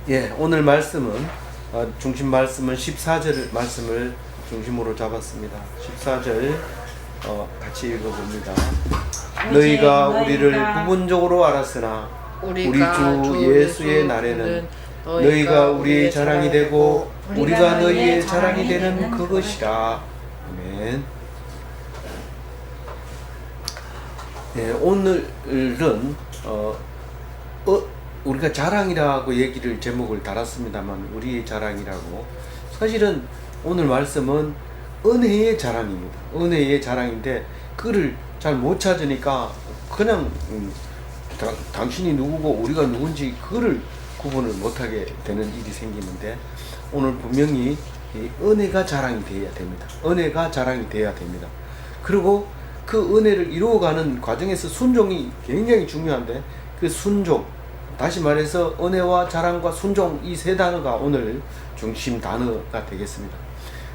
예, 오늘 말씀은 중심 말씀은 14절 말씀을 중심으로 잡았습니다. 14절 같이 읽어봅니다. 너희가 우리를 부분적으로 알았으나 우리 주 예수의 날에는 너희가 우리의 자랑이 되고 우리가 너희의 자랑이 되는 그것이라. 아멘. 네, 오늘은 우리가 자랑이라고 얘기를 제목을 달았습니다만 우리의 자랑이라고, 사실은 오늘 말씀은 은혜의 자랑입니다. 은혜의 자랑인데 그를 잘 못 찾으니까 그냥 당신이 누구고 우리가 누군지 그를 구분을 못하게 되는 일이 생기는데, 오늘 분명히 이 은혜가 자랑이 되어야 됩니다. 은혜가 자랑이 되어야 됩니다. 그리고 그 은혜를 이루어가는 과정에서 순종이 굉장히 중요한데, 그 순종, 다시 말해서 은혜와 자랑과 순종, 이 세 단어가 오늘 중심 단어가 되겠습니다.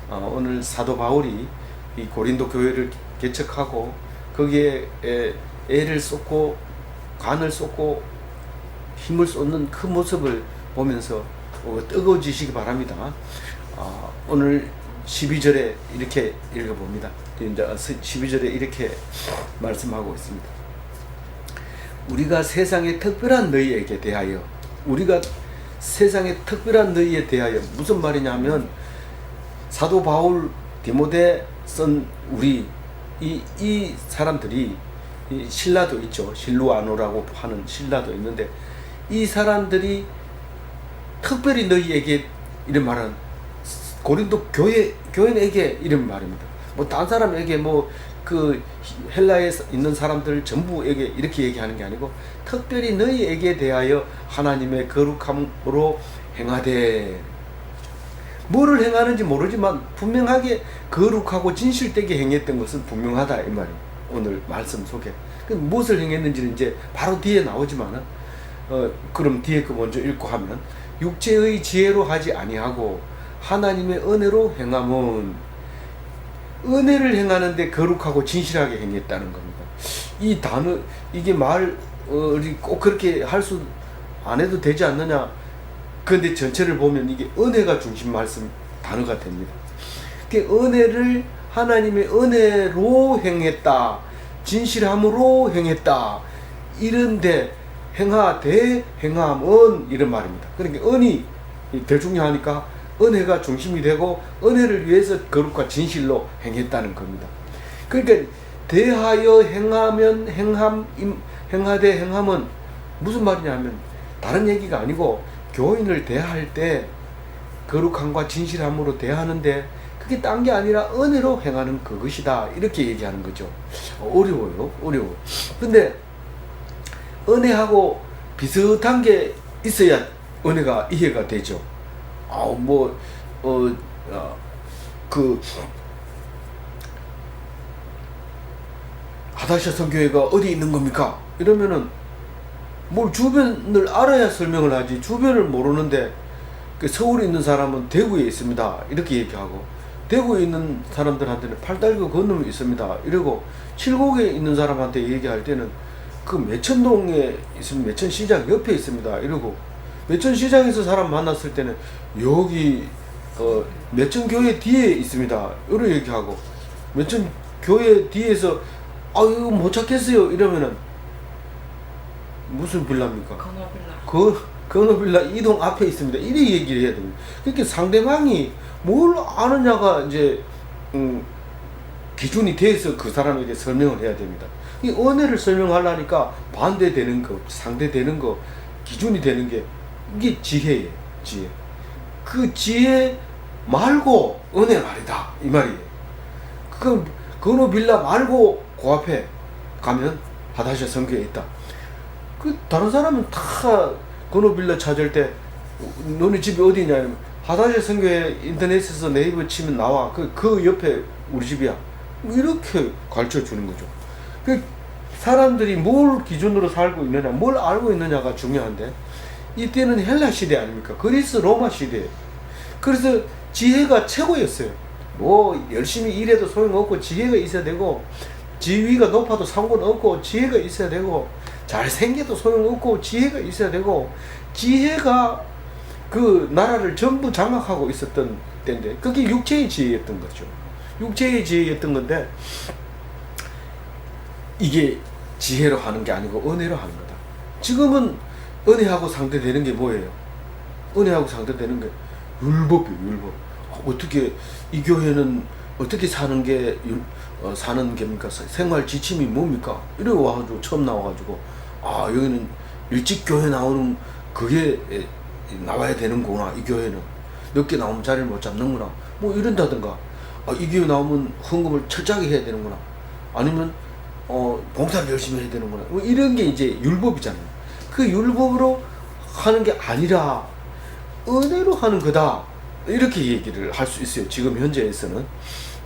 오늘 사도 바울이 이 고린도 교회를 개척하고 거기에 애를 쏟고 간을 쏟고 힘을 쏟는 그 모습을 보면서 뜨거워지시기 바랍니다. 오늘 12절에 이렇게 읽어봅니다. 이제 12절에 이렇게 말씀하고 있습니다. 우리가 세상의 특별한 너희에게 대하여, 우리가 세상의 특별한 너희에 대하여, 무슨 말이냐면 사도 바울, 디모데 쓴 우리 이 사람들이, 이 신라도 있죠. 실루아노라고 하는 신라도 있는데, 이 사람들이 특별히 너희에게, 이런 말은 고린도 교인에게 이런 말입니다. 뭐 딴 사람에게 그 헬라에 있는 사람들 전부에게 이렇게 얘기하는 게 아니고, 특별히 너희에게 대하여 하나님의 거룩함으로 행하되, 뭐를 행하는지 모르지만 분명하게 거룩하고 진실되게 행했던 것은 분명하다, 이 말이에요. 오늘 말씀 속에 무엇을 행했는지는 이제 바로 뒤에 나오지만은, 그럼 뒤에 거 먼저 읽고 하면, 육체의 지혜로 하지 아니하고 하나님의 은혜로 행함은, 은혜를 행하는데 거룩하고 진실하게 행했다는 겁니다. 이 단어, 이게 말이 꼭 그렇게 할 수 안 해도 되지 않느냐. 그런데 전체를 보면 이게 은혜가 중심 말씀 단어가 됩니다. 은혜를 하나님의 은혜로 행했다, 진실함으로 행했다, 이런데 행하되 행함은, 이런 말입니다. 그러니까 은이 더 중요하니까 은혜가 중심이 되고 은혜를 위해서 거룩과 진실로 행했다는 겁니다. 그러니까 대하여 행하면 행하되 행함은 무슨 말이냐면, 다른 얘기가 아니고 교인을 대할 때 거룩함과 진실함으로 대하는데 그게 딴 게 아니라 은혜로 행하는 그것이다, 이렇게 얘기하는 거죠. 어려워요. 근데 은혜하고 비슷한 게 있어야 은혜가 이해가 되죠. 하다샤 선교회가 어디 있는 겁니까? 이러면은 뭘 주변을 알아야 설명을 하지, 주변을 모르는데 서울에 있는 사람은 대구에 있습니다, 이렇게 얘기하고, 대구에 있는 사람들한테는 팔달구 건너면 있습니다, 이러고, 칠곡에 있는 사람한테 얘기할 때는 그 매천동에 있으면 매천시장 옆에 있습니다, 이러고, 매천시장에서 사람 만났을 때는 여기 매천교회 뒤에 있습니다, 이렇게 얘기하고, 매천교회 뒤에서 이거 못 찾겠어요 이러면은 무슨 빌라입니까? 건어빌라 이동 앞에 있습니다, 이렇게 얘기를 해야 됩니다. 그러니까 상대방이 뭘 아느냐가 이제 기준이 돼서 그 사람에게 설명을 해야 됩니다. 이 은혜를 설명하려니까 반대되는 거, 상대되는 거, 기준이 되는 게 이게 지혜예요. 지혜. 그 지혜 말고 은혜 말이다, 이 말이에요. 그 건어빌라 말고 그 앞에 가면 하다샤 선교에 있다. 그 다른 사람은 다 건어빌라 찾을 때 너네 집이 어디냐, 하다샤 선교에 인터넷에서 네이버 치면 나와. 그 옆에 우리 집이야, 이렇게 가르쳐 주는 거죠. 그 사람들이 뭘 기준으로 살고 있느냐, 뭘 알고 있느냐가 중요한데, 이때는 헬라 시대 아닙니까? 그리스 로마 시대. 그래서 지혜가 최고였어요. 열심히 일해도 소용없고 지혜가 있어야 되고, 지위가 높아도 상관없고 지혜가 있어야 되고, 잘생겨도 소용없고 지혜가 있어야 되고, 지혜가 그 나라를 전부 장악하고 있었던 때인데 그게 육체의 지혜였던 거죠. 육체의 지혜였던 건데 이게 지혜로 하는 게 아니고 은혜로 하는 거다. 지금은 은혜하고 상대되는 게 뭐예요? 은혜하고 상대되는 게 율법이에요. 율법. 어떻게 이 교회는 어떻게 사는 게 사는 게입니까? 생활 지침이 뭡니까? 이래 와가지고 처음 나와가지고 아 여기는 일찍 교회 나오는 그게 나와야 되는구나. 이 교회는 늦게 나오면 자리를 못 잡는구나. 뭐 이런다든가 아, 이 교회 나오면 헌금을 철저하게 해야 되는구나. 아니면 봉사를 열심히 해야 되는구나. 뭐 이런 게 이제 율법이잖아요. 그 율법으로 하는 게 아니라 은혜로 하는 거다. 이렇게 얘기를 할 수 있어요. 지금 현재에서는.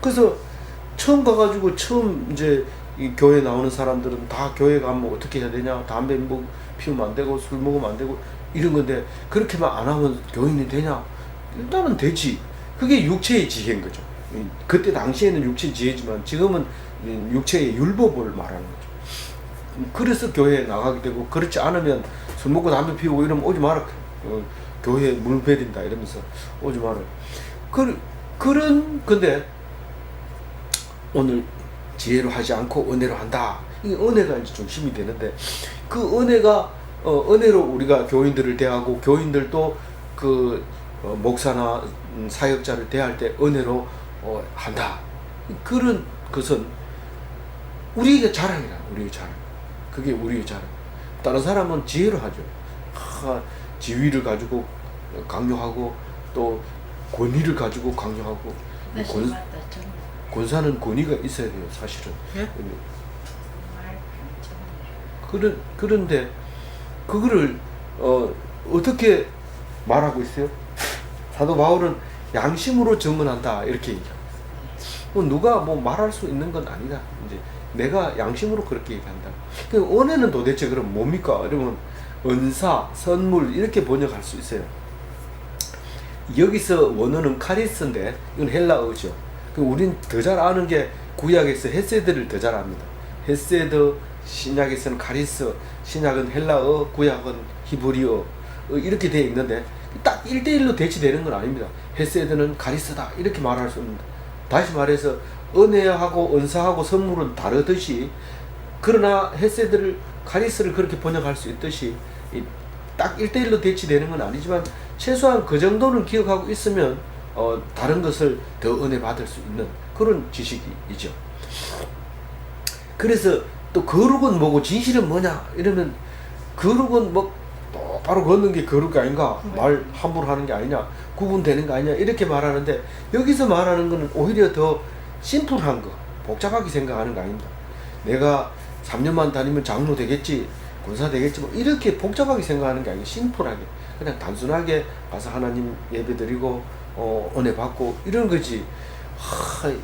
그래서 처음 가가지고 처음 이제 이 교회 나오는 사람들은 다 교회 가면 어떻게 해야 되냐. 담배 뭐 피우면 안 되고 술 먹으면 안 되고 이런 건데 그렇게만 안 하면 교인이 되냐. 일단은 되지. 그게 육체의 지혜인 거죠. 그때 당시에는 육체의 지혜지만 지금은 육체의 율법을 말하는 거죠. 그래서 교회에 나가게 되고 그렇지 않으면 술 먹고 담배 피우고 이러면 오지 마라. 교회에 물 베린다 이러면서 오지 마라. 근데 오늘 지혜로 하지 않고 은혜로 한다. 이 은혜가 이제 중심이 되는데 그 은혜가 은혜로 우리가 교인들을 대하고 교인들도 그 목사나 사역자를 대할 때 은혜로 한다. 그런 것은 우리의 자랑이라. 우리의 자랑. 그게 우리의 자랑. 다른 사람은 지혜로 하죠. 지위를 가지고 강요하고 또 권위를 가지고 강요하고 권사는 권위가 있어야 돼요. 사실은. 예? 그런데 그거를 어떻게 말하고 있어요? 사도 바울은 양심으로 증언한다 이렇게 얘기해요. 누가 뭐 말할 수 있는 건 아니다. 이제 내가 양심으로 그렇게 얘기한다. 그 은혜는 도대체 그럼 뭡니까? 이러면 은사, 선물 이렇게 번역할 수 있어요. 여기서 원어는 카리스인데 이건 헬라어죠. 우린 더 잘 아는 게 구약에서 헤세드를 더 잘 압니다. 헤세드, 신약에서는 카리스, 신약은 헬라어, 구약은 히브리어 이렇게 되어 있는데 딱 1대1로 대치되는 건 아닙니다. 헤세드는 카리스다 이렇게 말할 수 있습니다. 다시 말해서 은혜하고 은사하고 선물은 다르듯이 그러나 헤세드를 카리스를 그렇게 번역할 수 있듯이 딱 1대1로 대치되는 건 아니지만 최소한 그 정도는 기억하고 있으면 다른 것을 더 은혜 받을 수 있는 그런 지식이죠. 그래서 또 거룩은 뭐고 진실은 뭐냐 이러면 거룩은 뭐 똑바로 걷는 게 거룩이 아닌가, 말 함부로 하는 게 아니냐, 구분되는 거 아니냐 이렇게 말하는데 여기서 말하는 거는 오히려 더 심플한 거, 복잡하게 생각하는 거 아닙니다. 내가 3년만 다니면 장로 되겠지, 권사 되겠지 뭐 이렇게 복잡하게 생각하는 게 아니고 심플하게 그냥 단순하게 가서 하나님 예배 드리고 은혜 받고 이런 거지.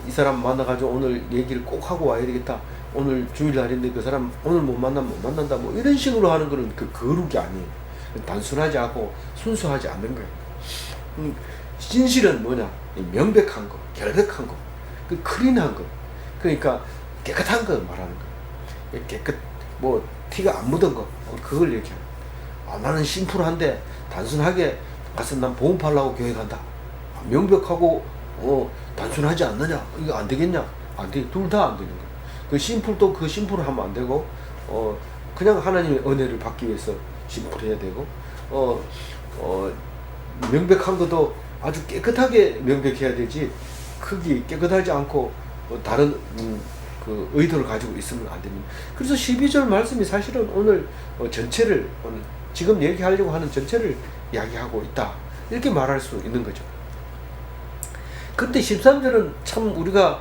이 사람 만나가지고 오늘 얘기를 꼭 하고 와야 되겠다, 오늘 주일날인데 그 사람 오늘 못 만나면 못 만난다 뭐 이런 식으로 하는 거는 그 거룩이 아니에요. 단순하지 않고 순수하지 않는 거예요. 진실은 뭐냐? 명백한 거, 결백한 거, 그 클린한 거, 그러니까 깨끗한 거 말하는 거. 깨끗 뭐 티가 안 묻은 거, 그걸 얘기해요. 나는 심플한데 단순하게 가서 난 보험 팔라고 교회 간다. 명백하고 단순하지 않느냐? 이거 안 되겠냐? 안 돼. 둘 다 안 되는 거예요. 그 심플도 그 심플을 하면 안 되고 그냥 하나님의 은혜를 받기 위해서 심플해야 되고 명백한 것도 아주 깨끗하게 명백해야 되지 크게 깨끗하지 않고 다른 그 의도를 가지고 있으면 안 됩니다. 그래서 12절 말씀이 사실은 오늘 전체를 오늘 지금 얘기하려고 하는 전체를 이야기하고 있다 이렇게 말할 수 있는 거죠. 근데 13절은 참 우리가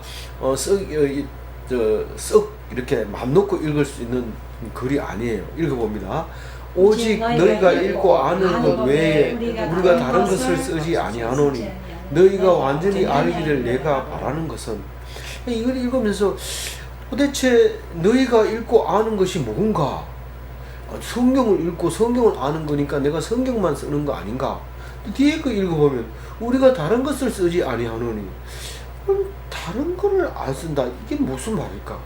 썩 이렇게 맘 놓고 읽을 수 있는 글이 아니에요. 읽어봅니다. 오직 너희가 읽고 아는 것 외에 우리가 다른 것을 쓰지 아니하노니 너희가 완전히 알기를 내가 바라는 것은. 이걸 읽으면서 도대체 너희가 읽고 아는 것이 뭔가? 성경을 읽고 성경을 아는 거니까 내가 성경만 쓰는 거 아닌가? 뒤에 거 읽어보면 우리가 다른 것을 쓰지 아니하노니 다른 거를 안 쓴다. 이게 무슨 말일까?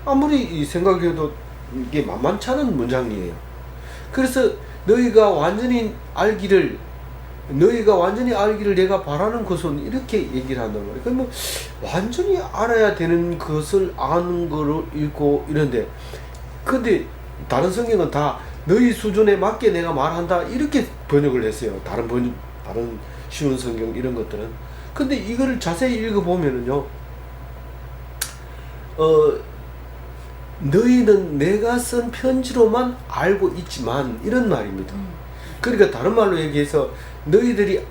아무리 생각해도 이게 만만치 않은 문장이에요. 그래서 너희가 완전히 알기를 너희가 완전히 알기를 내가 바라는 것은 이렇게 얘기를 한단 말이에요. 그러니까 뭐 완전히 알아야 되는 것을 아는 거를 읽고 이런데, 근데 다른 성경은 다 너희 수준에 맞게 내가 말한다 이렇게 번역을 했어요. 다른 쉬운 성경 이런 것들은. 근데 이거를 자세히 읽어보면은요, 너희는 내가 쓴 편지로만 알고 있지만 이런 말입니다. 그러니까 다른 말로 얘기해서 너희들이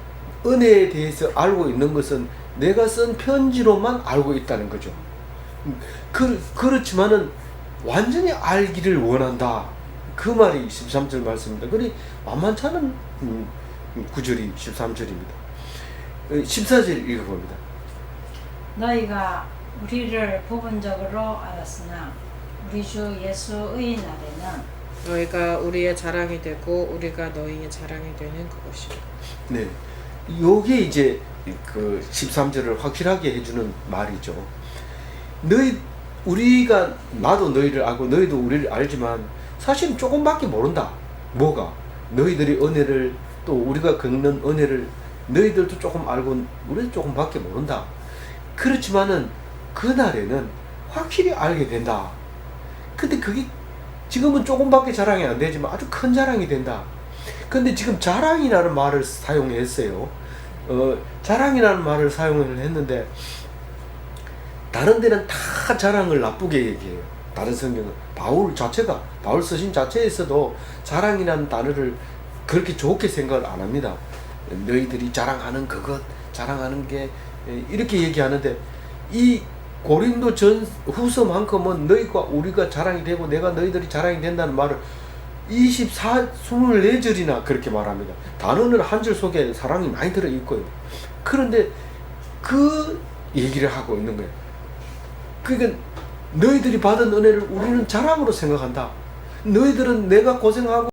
은혜에 대해서 알고 있는 것은 내가 쓴 편지로만 알고 있다는 거죠. 그렇지만은 완전히 알기를 원한다. 그 말이 13절 말씀입니다. 그리 만만치 않은 구절이 13절입니다. 14절 읽어봅니다. 너희가 우리를 부분적으로 알았으나 우리 주 예수의 날에는 너희가 우리의 자랑이 되고 우리가 너희의 자랑이 되는 그것이요. 네, 요게 이제 그 13절을 확실하게 해주는 말이죠. 우리가 나도 너희를 알고 너희도 우리를 알지만 사실은 조금밖에 모른다. 뭐가? 너희들이 은혜를, 또 우리가 겪는 은혜를 너희들도 조금 알고 우리도 조금밖에 모른다. 그렇지만은 그날에는 확실히 알게 된다. 근데 그게 지금은 조금밖에 자랑이 안 되지만 아주 큰 자랑이 된다. 근데 지금 자랑이라는 말을 사용했어요. 자랑이라는 말을 사용을 했는데 다른 데는 다 자랑을 나쁘게 얘기해요. 다른 성경은 바울 서신 자체에서도 자랑이라는 단어를 그렇게 좋게 생각을 안 합니다. 너희들이 자랑하는 자랑하는 게 이렇게 얘기하는데, 이 고린도 전 후서만큼은 너희가 우리가 자랑이 되고 내가 너희들이 자랑이 된다는 말을 24절이나 그렇게 말합니다. 단어는 한 줄 속에 사랑이 많이 들어있고요. 그런데 그 얘기를 하고 있는 거예요. 그러니까 너희들이 받은 은혜를 우리는 자랑으로 생각한다. 너희들은 내가 고생하고,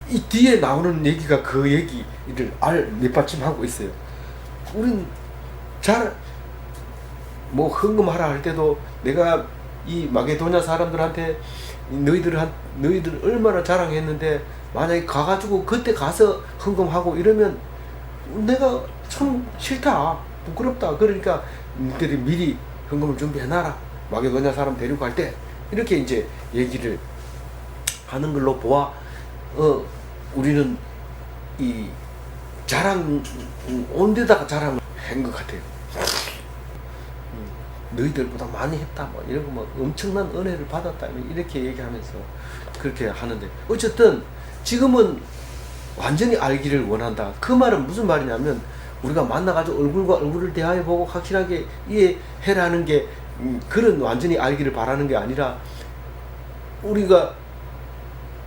이 뒤에 나오는 얘기가 그 얘기를 밑받침하고 있어요. 우린 뭐 헌금하라 할 때도 내가 이 마게도냐 사람들한테 너희들 얼마나 자랑했는데 만약에 가가지고 그때 가서 헌금하고 이러면 내가 참 싫다, 부끄럽다. 그러니까 너희들이 미리 헌금을 준비해놔라. 마게도냐 사람 데리고 갈 때 이렇게 이제 얘기를 하는 걸로 보아 우리는 이 온 데다가 자랑을 한 것 같아요. 너희들보다 많이 했다, 뭐 이런 거, 뭐 엄청난 은혜를 받았다 이렇게 얘기하면서 그렇게 하는데, 어쨌든 지금은 완전히 알기를 원한다. 그 말은 무슨 말이냐면 우리가 만나가지고 얼굴과 얼굴을 대하여 보고 확실하게 이해해라는 게 그런 완전히 알기를 바라는 게 아니라, 우리가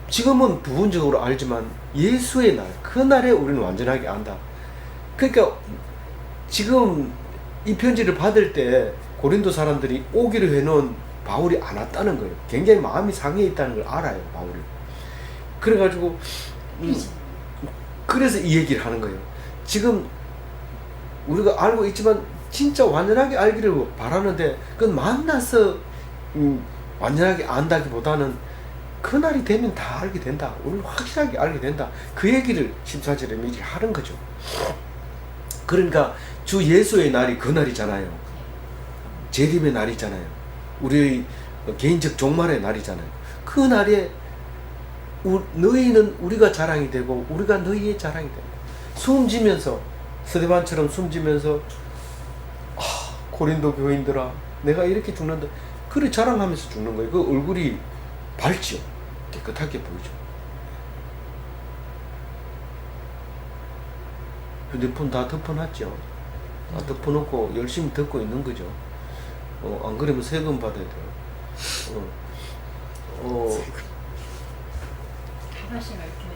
지금은 부분적으로 알지만 예수의 날, 그 날에 우리는 완전하게 안다. 그러니까 지금 이 편지를 받을 때 고린도 사람들이 오기로 해놓은 바울이 안 왔다는 거예요. 굉장히 마음이 상해 있다는 걸 알아요, 바울이. 그래가지고 그래서 이 얘기를 하는 거예요. 지금 우리가 알고 있지만 진짜 완전하게 알기를 바라는데, 그건 만나서 완전하게 안다기보다는 그날이 되면 다 알게 된다. 우리는 확실하게 알게 된다. 그 얘기를 14절에 미리 하는 거죠. 그러니까 주 예수의 날이 그 날이잖아요. 재림의 날이잖아요. 우리의 개인적 종말의 날이잖아요. 그 날에 너희는 우리가 자랑이 되고 우리가 너희의 자랑이 된다. 숨지면서, 스데반처럼 숨지면서 고린도 교인들아 내가 이렇게 죽는다, 그래 자랑하면서 죽는 거예요. 그 얼굴이 밝죠. 깨끗하게 보이죠. 휴대폰 다 덮어놨죠. 다 덮어놓고 열심히 듣고 있는 거죠. 안 그러면 세금 받아야 돼요. 하나씩 알죠.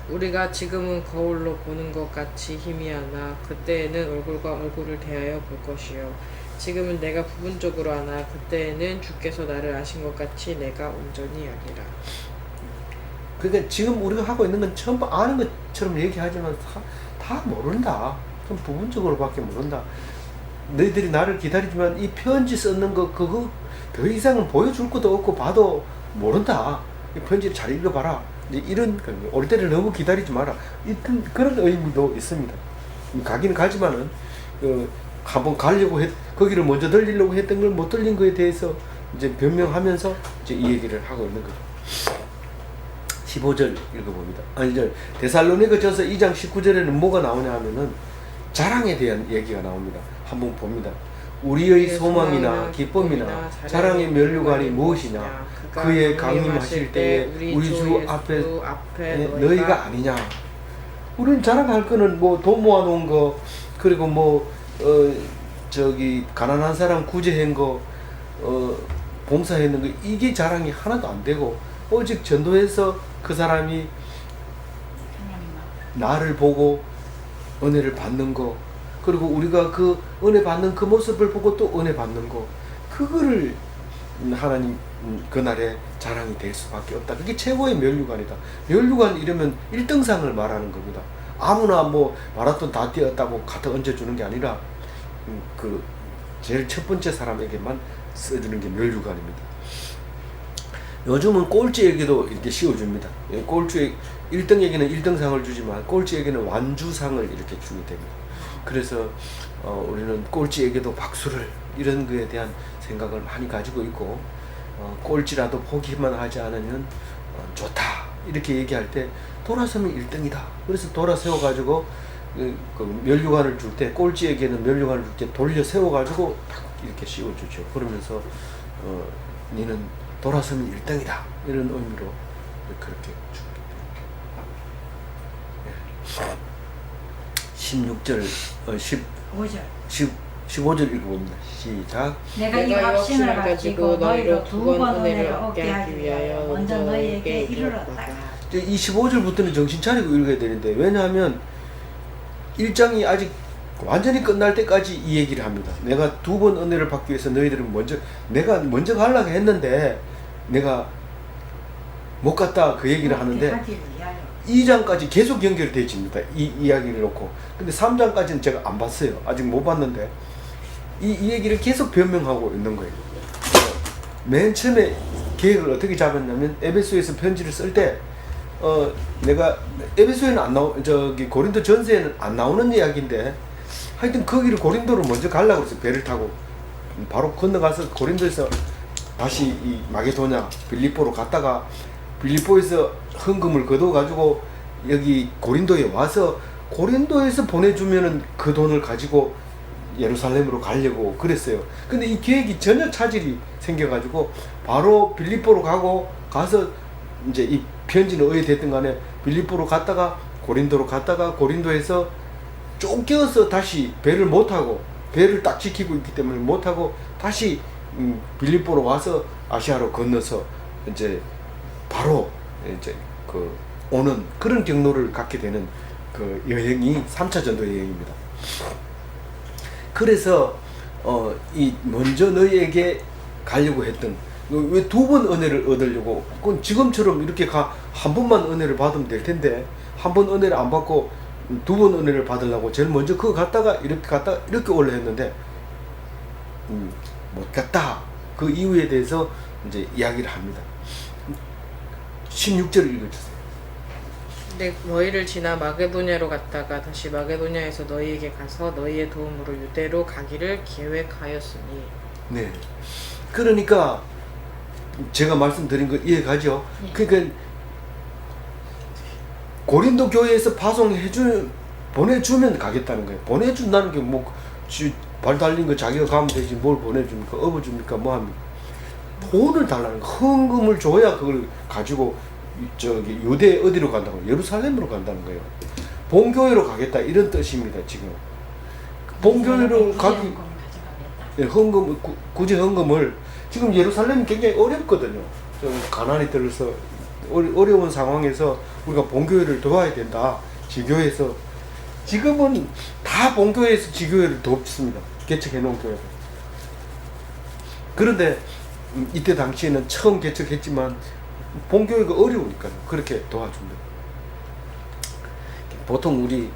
우리가 지금은 거울로 보는 것 같이 희미하나 그때에는 얼굴과 얼굴을 대하여 볼 것이요. 지금은 내가 부분적으로 아나 그때에는 주께서 나를 아신 것 같이 내가 온전히 아니라. 그러니까 지금 우리가 하고 있는 건 전부 아는 것처럼 얘기하지만 다 모른다. 좀 부분적으로밖에 모른다. 너희들이 나를 기다리지만 이 편지 쓰는 거 그거 더 이상은 보여줄 것도 없고 봐도 모른다. 이 편지를 잘 읽어봐라. 이제 이런 올 때를 너무 기다리지 마라. 그런 의미도 있습니다. 가기는 가지만은 한번 가려고 거기를 먼저 들리려고 했던 걸 못 들린 거에 대해서 이제 변명하면서 이제 이 얘기를 하고 있는 거죠. 15절 읽어봅니다. 아니, 이제 데살로니가전서 2장 19절에는 뭐가 나오냐 하면은 자랑에 대한 얘기가 나옵니다. 한번 봅니다. 우리의 소망이나 기쁨이나 자랑의 면류관이 무엇이냐? 그의 강림하실 때에 우리 주 앞에 너희가 아니냐? 우리는 자랑할 거는 뭐 돈 모아놓은 거, 그리고 뭐 가난한 사람 구제한 거, 봉사했는 거, 이게 자랑이 하나도 안 되고, 오직 전도해서 그 사람이 나를 보고 은혜를 받는 거, 그리고 우리가 그 은혜 받는 그 모습을 보고 또 은혜 받는 거, 그거를 하나님 그날의 자랑이 될 수밖에 없다. 그게 최고의 면류관이다. 면류관 이러면 1등상을 말하는 겁니다. 아무나 뭐 마라톤 다 뛰었다고 갖다 얹어주는 게 아니라 그 제일 첫 번째 사람에게만 써주는 게 면류관입니다. 요즘은 꼴찌에게도 이렇게 씌워줍니다. 꼴찌 1등에게는 1등상을 주지만 꼴찌에게는 완주상을 이렇게 주게 됩니다. 그래서 우리는 꼴찌에게도 박수를, 이런 거에 대한 생각을 많이 가지고 있고, 꼴찌라도 포기만 하지 않으면 좋다 이렇게 얘기할 때 돌아서면 1등이다. 그래서 돌아 세워가지고 그 면류관을 줄 때, 꼴찌에게는 면류관을 줄 때 돌려 세워가지고 딱 이렇게 씌워주죠. 그러면서 니는 돌아서면 1등이다 이런 의미로 그렇게 주게 됩니다. 15절 읽어봅니다. 시작. 내가 이 확신을 가지고 너희로 두 번 은혜를 얻게 하기 위하여 먼저 너희에게 이르렀다. 이 15절부터는 정신 차리고 읽어야 되는데, 왜냐하면 1장이 아직 완전히 끝날 때까지 이 얘기를 합니다. 내가 두 번 은혜를 받기 위해서 너희들은 내가 먼저 가려고 했는데 내가 못 갔다, 그 얘기를 하는데 2장까지 계속 연결되어집니다. 이 이야기를 놓고. 근데 3장까지는 제가 안 봤어요. 아직 못 봤는데 이 얘기를 계속 변명하고 있는 거예요. 맨 처음에 계획을 어떻게 잡았냐면, 에베소에서 편지를 쓸 때 내가 에베소에는 안 고린도 전서에는 안 나오는 이야기인데, 하여튼 거기를 고린도로 먼저 가려고 해서 배를 타고 바로 건너가서 고린도에서 다시 이 마게도냐 빌립보로 갔다가 빌립보에서 헌금을 거둬가지고 여기 고린도에 와서 고린도에서 보내주면은 그 돈을 가지고 예루살렘으로 가려고 그랬어요. 근데 이 계획이 전혀 차질이 생겨가지고 바로 빌립보로 가서 이제 이 편지는 어디 됐든 간에 빌립보로 갔다가 고린도로 갔다가 고린도에서 쫓겨서 다시 배를 못 타고, 배를 딱 지키고 있기 때문에 못 타고 다시 빌립보로 와서 아시아로 건너서 이제 바로 이제 오는 그런 경로를 갖게 되는 그 여행이 3차 전도 여행입니다. 그래서 이 먼저 너희에게 가려고 했던, 왜 두 번 은혜를 얻으려고, 그건 지금처럼 이렇게 한 번만 은혜를 받으면 될 텐데, 한 번 은혜를 안 받고 두 번 은혜를 받으려고 제일 먼저 그거 갔다가 이렇게 올려 했는데 못 갔다. 그 이유에 대해서 이제 이야기를 합니다. 16절을 읽어주세요. 너희를 지나 마게도냐로 갔다가 다시 마게도냐에서 너희에게 가서 너희의 도움으로 유대로 가기를 계획하였으니. 네. 그러니까 제가 말씀드린 거 이해가죠? 네. 그러니까 고린도 교회에서 보내주면 가겠다는 거예요. 보내준다는 게 뭐 발 달린 거 자기가 가면 되지 뭘 보내줍니까? 업어줍니까? 뭐 합니까? 돈을 달라는 거. 헌금을 줘야 그걸 가지고 유대 어디로 간다고? 예루살렘으로 간다는 거예요. 본교회로 가겠다 이런 뜻입니다. 지금 본교회로 가기, 헌금, 구제 헌금을 지금 예루살렘이 굉장히 어렵거든요. 좀 가난이 들어서 어려운 상황에서 우리가 본교회를 도와야 된다. 지교회에서 지금은 다 본교회에서 지교회를 돕습니다. 개척해 놓은 교회를. 그런데 이때 당시에는 처음 개척했지만 본교회가 어려우니까 그렇게 도와줍니다. 보통 우리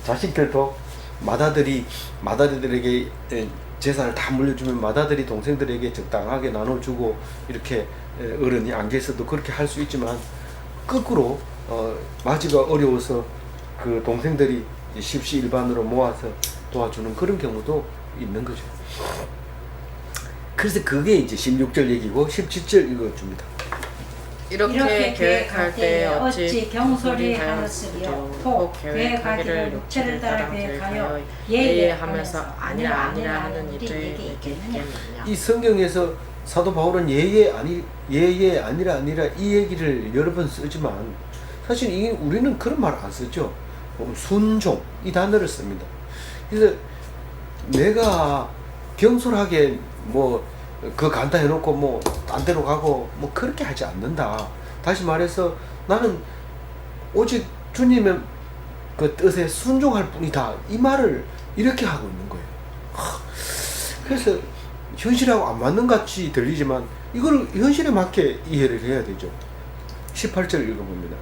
자식들도 맏아들에게 재산을 다 물려주면 맏아들이 동생들에게 적당하게 나눠주고, 이렇게 어른이 안 계셔도 그렇게 할 수 있지만 거꾸로 마지가 어려워서 그 동생들이 십시일반으로 모아서 도와주는 그런 경우도 있는 거죠. 그래서 그게 이제 16절 얘기고 17절 읽어줍니다. 이렇게 계획할 때 어찌 경솔히 하였으리요. 혹 계획하기를 육체를 따라 계획하여 예예하면서 아니라 하는 이들에게 있겠느냐. 이 성경에서 사도 바울은 예예 아니라 이 얘기를 여러 번 쓰지만 사실 우리는 그런 말 안 쓰죠. 순종 이 단어를 씁니다. 그래서 내가 경솔하게 그 간다 해놓고 딴 데로 가고 그렇게 하지 않는다. 다시 말해서 나는 오직 주님의 그 뜻에 순종할 뿐이다. 이 말을 이렇게 하고 있는 거예요. 그래서 현실하고 안 맞는 같이 들리지만 이걸 현실에 맞게 이해를 해야 되죠. 18절 읽어봅니다.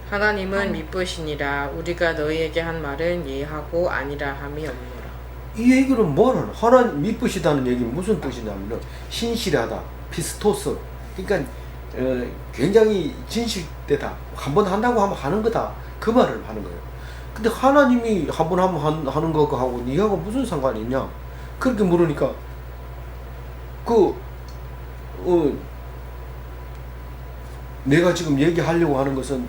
하나님은 미쁘시니라. 우리가 너희에게 한 말은 예하고 아니라 함이 없노라. 이 얘기는 뭐는 하나님 미쁘시다는 얘기는 무슨 뜻이냐면 신실하다, 피스토스. 그러니까 굉장히 진실되다. 한번 한다고 하면 하는 거다. 그 말을 하는 거예요. 근데 하나님이 한번 하면 하는 거하고 니하고 무슨 상관이 있냐? 그렇게 물으니까 내가 지금 얘기하려고 하는 것은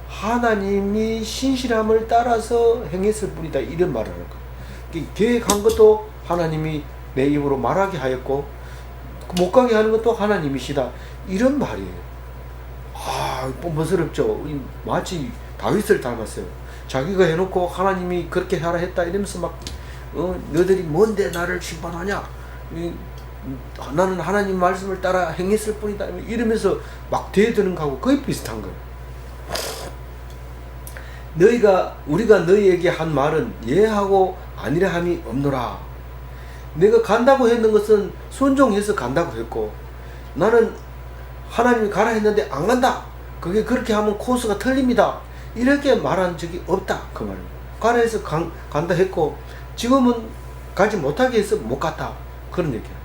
하나님이 신실함을 따라서 행했을 뿐이다. 이런 말을 하는 거예요. 계획한 것도 하나님이 내 입으로 말하게 하였고 못 가게 하는 것도 하나님이시다. 이런 말이에요. 뻔뻔스럽죠. 마치 다윗을 닮았어요. 자기가 해놓고 하나님이 그렇게 하라 했다 이러면서 막 너희들이 뭔데 나를 심판하냐? 나는 하나님 말씀을 따라 행했을 뿐이다. 이러면서 막 대드는 거하고 거의 비슷한 거예요. 우리가 너희에게 한 말은 예하고 아니라 함이 없노라. 내가 간다고 했는 것은 순종해서 간다고 했고 나는 하나님이 가라 했는데 안 간다. 그게 그렇게 하면 코스가 틀립니다. 이렇게 말한 적이 없다. 그 말입니다. 가라 해서 간다 했고 지금은 가지 못하게 해서 못 갔다. 그런 얘기야.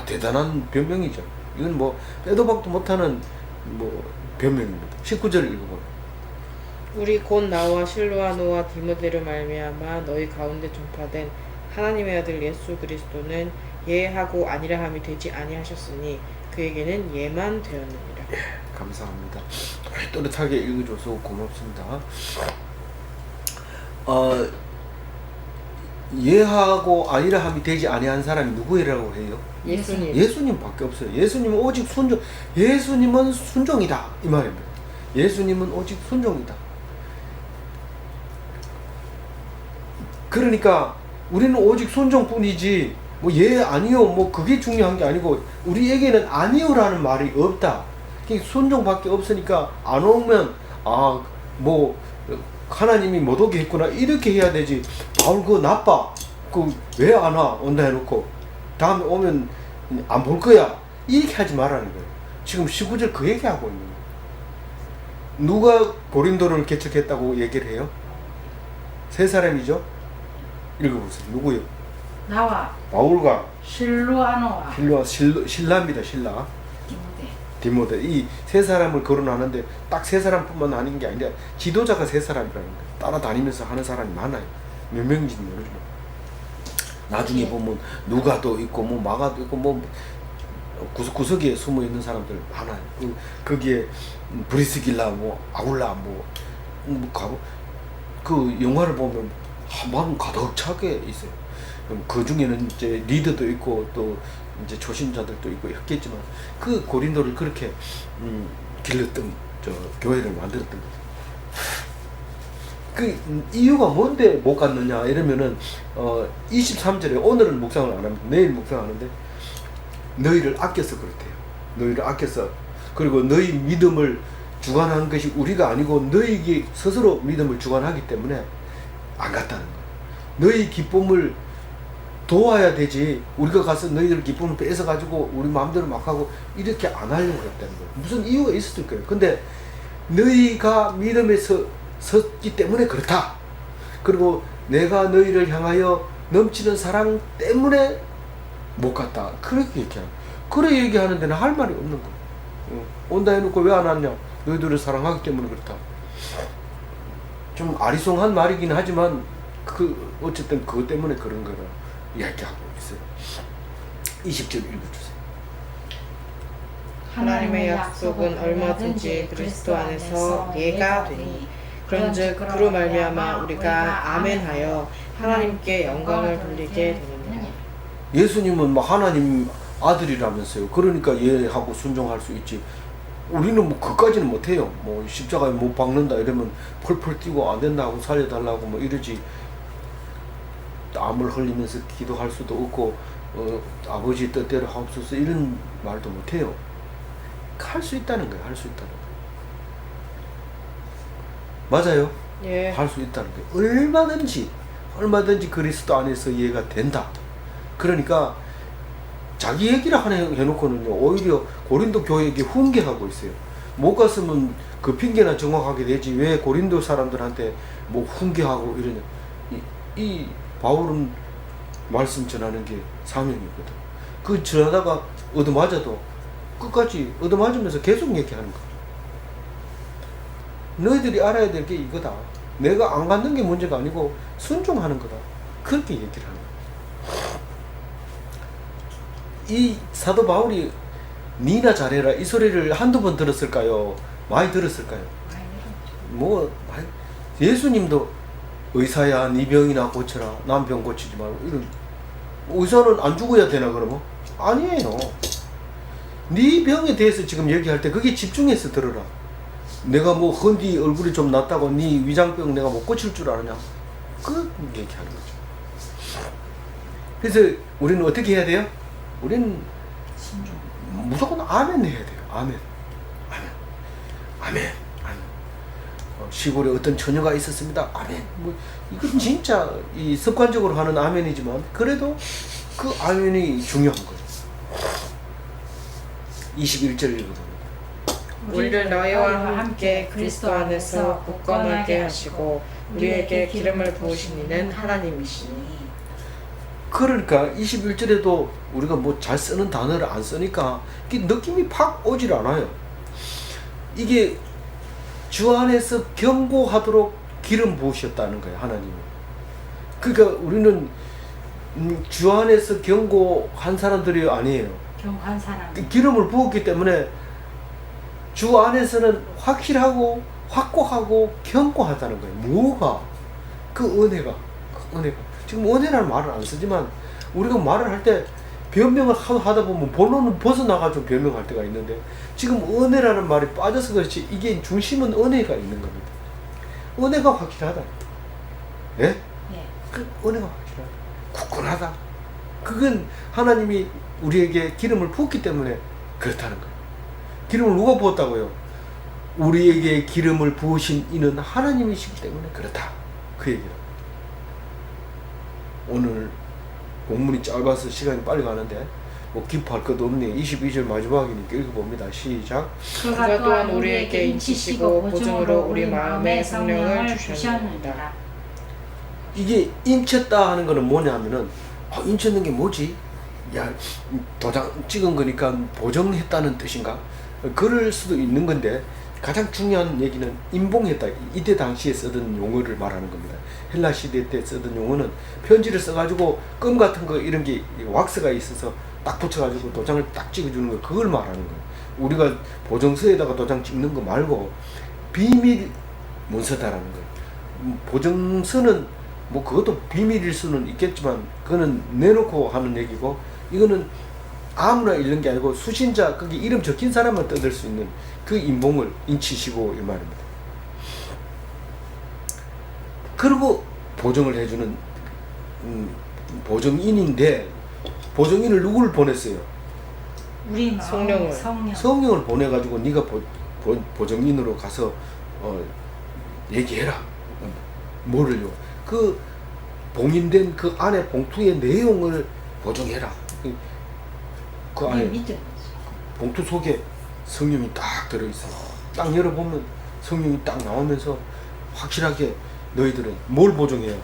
대단한 변명이죠. 이건 빼도 박도 못하는 변명입니다. 19절 읽어보면 우리 곧 나와 실로아노와 디모데로 말미암아 너희 가운데 전파된 하나님의 아들 예수 그리스도는 예하고 아니라 함이 되지 아니하셨으니 그에게는 예만 되었느니라. 감사합니다. 또렷하게 읽어줘서 고맙습니다. 예하고 아니라 함이 되지 아니한 사람이 누구라고 해요? 예수님밖에 없어요. 예수님은 오직 예수님은 순종이다 이 말입니다. 예수님은 오직 순종이다. 그러니까 우리는 오직 순종뿐이지 아니요 그게 중요한 게 아니고 우리에게는 아니요라는 말이 없다. 순종밖에 없으니까 안 오면 하나님이 못 오게 했구나 이렇게 해야 되지. 바울 그거 나빠. 왜 안 와? 온다 해놓고 다음에 오면 안 볼 거야. 이렇게 하지 말라는 거예요. 지금 19절 그 얘기하고 있는 거예요. 누가 고린도를 개척했다고 얘기를 해요? 세 사람이죠? 읽어보세요. 누구요? 나와 바울과 실로아노와 신라입니다. 신라 디모데 이 세 사람을 거론하는데 딱 세 사람뿐만 아닌 게 아니라 지도자가 세 사람이라는 거예요. 따라다니면서 하는 사람이 많아요. 몇 명인지는 모르지만 나중에 보면 누가도 있고 마가도 있고 구석구석에 숨어 있는 사람들 많아요. 거기에 브리스길라 아굴라 그 영화를 보면 마음 가득 차게 있어요. 그 중에는 이제 리더도 있고 또 이제 초신자들도 있고 했겠지만 그 고린도를 그렇게 길렀던 교회를 만들었던 거죠. 그 이유가 뭔데 못 갔느냐 이러면은 23절에 오늘은 묵상을 안 합니다. 내일 묵상하는데 너희를 아껴서 그렇대요. 너희를 아껴서 그리고 너희 믿음을 주관하는 것이 우리가 아니고 너희에게 스스로 믿음을 주관하기 때문에 안 갔다는 거예요. 너희 기쁨을 도와야 되지 우리가 가서 너희들 기쁨을 뺏어가지고 우리 마음대로 막 하고 이렇게 안 하려고 했다는 거예요. 무슨 이유가 있었을 거예요. 근데 너희가 믿음에 섰기 때문에 그렇다. 그리고 내가 너희를 향하여 넘치는 사랑 때문에 못 갔다. 그렇게 얘기하는. 그래 얘기하는 데는 할 말이 없는 거예요. 온다 해놓고 왜 안 왔냐? 너희들을 사랑하기 때문에 그렇다. 좀 아리송한 말이긴 하지만 어쨌든 그것 때문에 그런 거라 이야기하고 있어요. 20절 읽어주세요. 하나님의 약속은 얼마든지 그리스도 안에서 예가 되니 그런즉 그로 말미암아 우리가 아멘하여 하나님께 영광을 돌리게 되느니라. 예수님은 뭐 하나님 아들이라면서요. 그러니까 예하고 순종할 수 있지. 우리는 뭐 그까지는 못해요. 뭐 십자가에 못 박는다 이러면 펄펄 뛰고 안 된다 하고 살려달라고 뭐 이러지. 땀을 흘리면서 기도할 수도 없고 아버지 뜻대로 하옵소서 이런 말도 못해요. 할 수 있다는 거예요. 할 수 있다는 거예요. 맞아요. 예. 할 수 있다는 거예요. 얼마든지 그리스도 안에서 이해가 된다. 그러니까 자기 얘기를 해놓고는요 오히려 고린도 교회에게 훈계하고 있어요. 못 갔으면 그 핑계나 정확하게 되지 왜 고린도 사람들한테 뭐 훈계하고 이러냐. 이 바울은 말씀 전하는 게 사명이거든. 그 전하다가 얻어맞아도 끝까지 얻어맞으면서 계속 얘기하는 거야. 너희들이 알아야 될 게 이거다. 내가 안 갖는 게 문제가 아니고 순종하는 거다. 그렇게 얘기를 하는 거야. 이 사도 바울이 니나 잘해라 이 소리를 한두 번 들었을까요? 많이 들었을까요? 뭐 예수님도 의사야 네 병이나 고쳐라 남 병 고치지 말고 이런. 의사는 안 죽어야 되나 그러면? 아니에요. 네 병에 대해서 지금 얘기할 때 그게 집중해서 들어라. 내가 뭐 헌디 얼굴이 좀 낫다고 네 위장병 내가 못 고칠 줄 아느냐? 그 얘기하는 거죠. 그래서 우리는 어떻게 해야 돼요? 우리는 무조건 아멘 해야 돼요. 아멘. 아멘. 아멘. 아멘. 시골에 어떤 처녀가 있었습니다. 아멘. 뭐 이건 진짜 이 습관적으로 하는 아멘이지만 그래도 그 아멘이 중요한 거예요. 21절 읽어봅니다. 우리를 너희와 함께 그리스도 안에서 굳건하게 하시고 우리에게 기름을 부으신 이는 하나님이시니. 그러니까 21절에도 우리가 뭐 잘 쓰는 단어를 안 쓰니까 느낌이 팍 오질 않아요. 이게 주 안에서 견고하도록 기름 부으셨다는 거예요. 하나님은. 그러니까 우리는 주 안에서 견고한 사람들이 아니에요. 경한 사람. 기름을 부었기 때문에 주 안에서는 확실하고 확고하고 견고하다는 거예요. 뭐가? 그 은혜가. 지금 은혜라는 말을 안 쓰지만 우리가 말을 할 때 변명을 하다 보면 본론은 벗어나가지고 변명할 때가 있는데 지금 은혜라는 말이 빠져서 그렇지 이게 중심은 은혜가 있는 겁니다. 은혜가 확실하다. 예? 예. 그 은혜가 확실하다. 굳건하다. 그건 하나님이 우리에게 기름을 부었기 때문에 그렇다는 거예요. 기름을 누가 부었다고요? 우리에게 기름을 부으신 이는 하나님이시기 때문에 그렇다. 그 얘기를. 오늘 본문이 짧아서 시간이 빨리 가는데 뭐 기뻐할 것도 없네. 22절 마지막이니까 읽어봅니다. 시작. 그가 또한 우리에게 인치시고 보증으로 우리 마음에 성령을 주셨느니라. 이게 인쳤다 하는 거는 뭐냐면은 인쳤는 게 뭐지? 야 도장 찍은 거니까 보정했다는 뜻인가? 그럴 수도 있는 건데 가장 중요한 얘기는 인봉했다. 이때 당시에 쓰던 용어를 말하는 겁니다. 헬라 시대 때 쓰던 용어는 편지를 써가지고 껌 같은 거 이런 게 왁스가 있어서 딱 붙여가지고 도장을 딱 찍어주는 거 그걸 말하는 거예요. 우리가 보정서에다가 도장 찍는 거 말고 비밀 문서다라는 거예요. 보정서는 뭐 그것도 비밀일 수는 있겠지만 그거는 내놓고 하는 얘기고 이거는 아무나 읽는 게 아니고 수신자 거기 이름 적힌 사람만 뜯을 수 있는 그 인봉을 인치시고 이 말입니다. 그리고 보정을 해주는 보정인인데 보정인을 누구를 보냈어요? 우리 마음 성령을 보내가지고 네가 보정인으로 가서 얘기해라. 뭐를요? 그 봉인된 그 안에 봉투의 내용을 보정해라. 그 안에 봉투 속에 성령이 딱 들어있어요. 딱 열어보면 성령이 딱 나오면서 확실하게 너희들은 뭘 보정해요?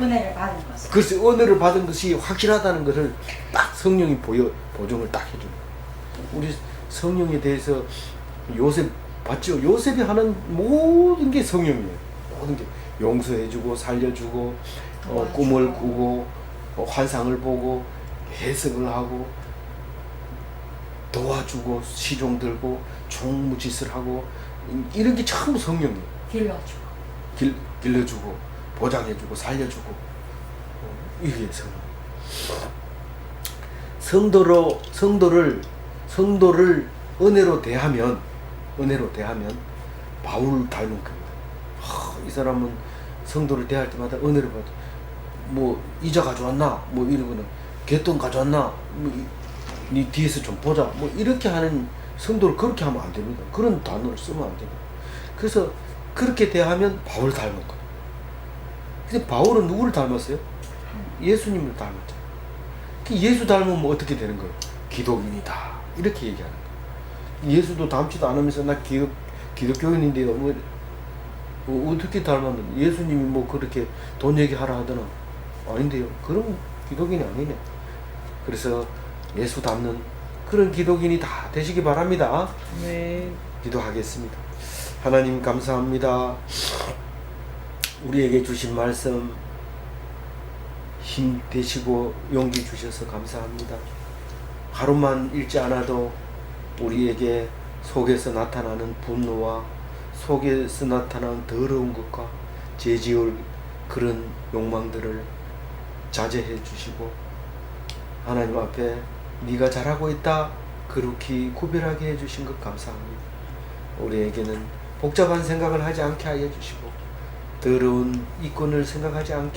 은혜를 받은 것을. 글쎄 은혜를 받은 것이 확실하다는 것을 딱 성령이 보정을 딱 해줍니다. 우리 성령에 대해서 요셉 봤죠? 요셉이 하는 모든 게 성령이에요. 모든 게 용서해주고 살려주고 꿈을 꾸고 환상을 보고 해석을 하고 도와주고 시종 들고 총무짓을 하고 이런 게 전부 성령이에요. 길러주고 길러주고 보장해주고 살려주고 이게 성도를 은혜로 대하면 바울 닮은 겁니다. 이 사람은 성도를 대할 때마다 은혜를 받아. 뭐 이자 가져왔나? 뭐 이러고는 개돈 가져왔나? 네 뒤에서 좀 보자. 뭐 이렇게 하는 성도를 그렇게 하면 안 됩니다. 그런 단어를 쓰면 안 됩니다. 그래서 그렇게 대하면 바울 닮은 거예요. 근데 바울은 누구를 닮았어요? 예수님을 닮았죠. 예수 닮으면 어떻게 되는 거예요? 기독인이다. 이렇게 얘기하는 거예요. 예수도 닮지도 않으면서 나 기독교인인데요. 뭐 어떻게 닮았는데 예수님이 뭐 그렇게 돈 얘기하라 하더나 아닌데요. 그럼 기독인이 아니네. 그래서 예수 닮는 그런 기독인이 다 되시기 바랍니다. 네. 기도하겠습니다. 하나님 감사합니다. 우리에게 주신 말씀 힘 되시고 용기 주셔서 감사합니다. 하루만 읽지 않아도 우리에게 속에서 나타나는 분노와 속에서 나타나는 더러운 것과 죄지을 그런 욕망들을 자제해 주시고 하나님 앞에 네가 잘하고 있다 그렇게 구별하게 해주신 것 감사합니다. 우리에게는 복잡한 생각을 하지 않게 하여 주시고 더러운 이권을 생각하지 않게